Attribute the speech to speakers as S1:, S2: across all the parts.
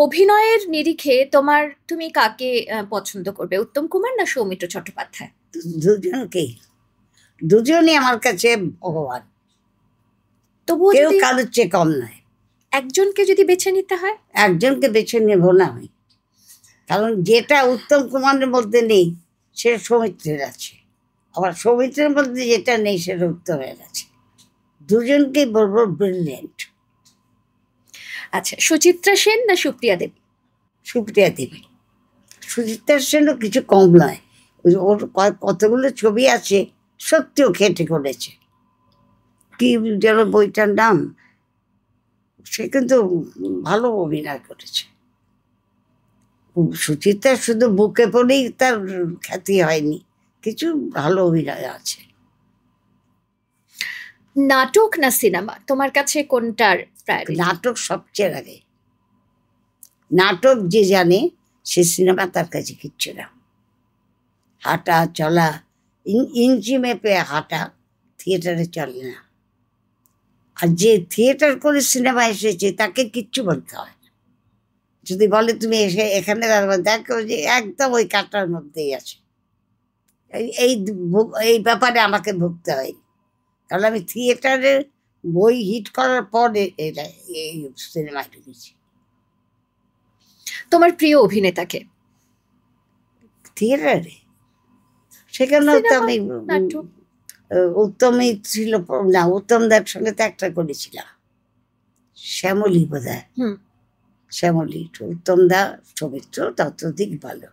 S1: অভিনয়ের নিরিখে তুমি কাকে পছন্দ করবে, উত্তম কুমার না সৌমিত্র চট্টোপাধ্যায়?
S2: দুজনকেই, দুজনই আমার কাছে ভগবান,
S1: তবুও
S2: কেউ
S1: যদি
S2: কারোর চেয়ে কম নয়।
S1: একজনকে যদি বেছে নিতে হয়?
S2: একজনকে বেছে নেব না আমি, কারণ যেটা উত্তম কুমারের মধ্যে নেই সে সৌমিত্রের আছে, আবার সৌমিত্রের মধ্যে যেটা নেই সেটা উত্তমের আছে। দুজনকেই বলবো ব্রিলিয়েন্ট।
S1: আচ্ছা, সুচিত্রা সেন না সুপ্রিয়া দেবী?
S2: সুপ্রিয়া দেবী। সুচিত্রা সেনও কিছু কম নয়, ওর কতগুলো ছবি আছে সত্যিও খেটে করেছে। কি যেন বইটার নাম, সে কিন্তু ভালো অভিনয় করেছে। সুচিত্রা শুধু বুকে পড়েই তার খ্যাতি হয়নি, কিছু ভালো অভিনয় আছে।
S1: নাটক না সিনেমা, তোমার কাছে কোনটার প্রায়োরিটি?
S2: নাটক সবচেয়ে আগে। নাটক যে জানে সে সিনেমা তার কাছে কিচ্ছু না। হাঁটা চলা, ইঞ্চি মেপে হাঁটা থিয়েটারে চলে না। আর যে থিয়েটার করে সিনেমা এসেছে তাকে কিচ্ছু বলতে হয় না। যদি বলে তুমি এসে এখানে দেখো যে একদম ওই কাটার মধ্যেই আছে, এই এই ব্যাপারে আমাকে ভুগতে হয়, কারণ আমি থিয়েটারের বই হিট করার পরে এই সিনেমায় ঢুকেছি।
S1: তোমার প্রিয় অভিনেতাকে?
S2: থিয়েটারে সেখানেও তো আমি উত্তমই ছিল না, উত্তমদার সঙ্গে তো একটা করেছিলাম, শ্যামলী বোধ হয়। শ্যামলী, উত্তমদা সৌমিত্র ততোধিক ভালো।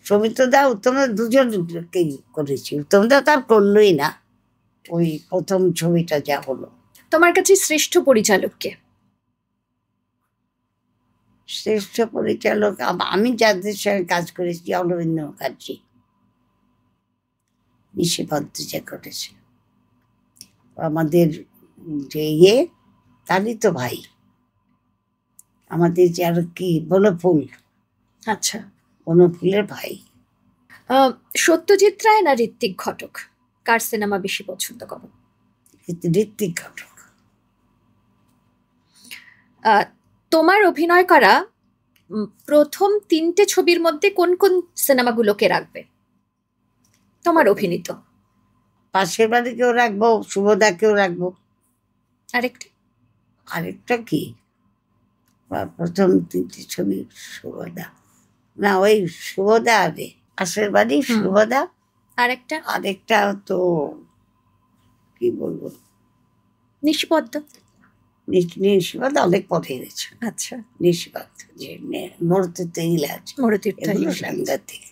S2: সৌমিত্রদা উত্তমদা দুজনকেই করেছি, উত্তমদা তার করলোই না ওই প্রথম ছবিটা যা হলো।
S1: তোমার কাছে শ্রেষ্ঠ পরিচালককে?
S2: শ্রেষ্ঠ পরিচালক আমি যাদের সঙ্গে কাজ করেছি, অরবিন্দ মুখার্জি, নিশি ভদ্রজা করেছে, আমাদের যে তারই তো ভাই, আমাদের যে আর কি বনফুল।
S1: আচ্ছা,
S2: বনফুলের ভাই।
S1: সত্যজিৎ রায় না ঋত্বিক ঘটক, কার সিনেমা বেশি পছন্দ করো?
S2: ঋত্বিক ঘটক।
S1: তোমার অভিনয় করা প্রথম 3টে ছবির মধ্যে কোন কোন সিনেমাগুলোকে রাখবে তোমার অভিনীত?
S2: পাশের বাড়িকেও রাখবো, শুভদাকেও রাখবো। আরেকটা কি প্রথম 3টে ছবি? শুভদা না, ওই শুভদা আরে পাশের বাড়ি, শুভদা। আরেকটা তো কি বলবো,
S1: নিশিপদ্ম।
S2: নিশিপদ্ম অনেক পথে গেছে।
S1: আচ্ছা,
S2: নিশিপদ্ম যে মরুতীর্থ ইলাজ,
S1: মরুতীর্থ
S2: সাংঘাতিক।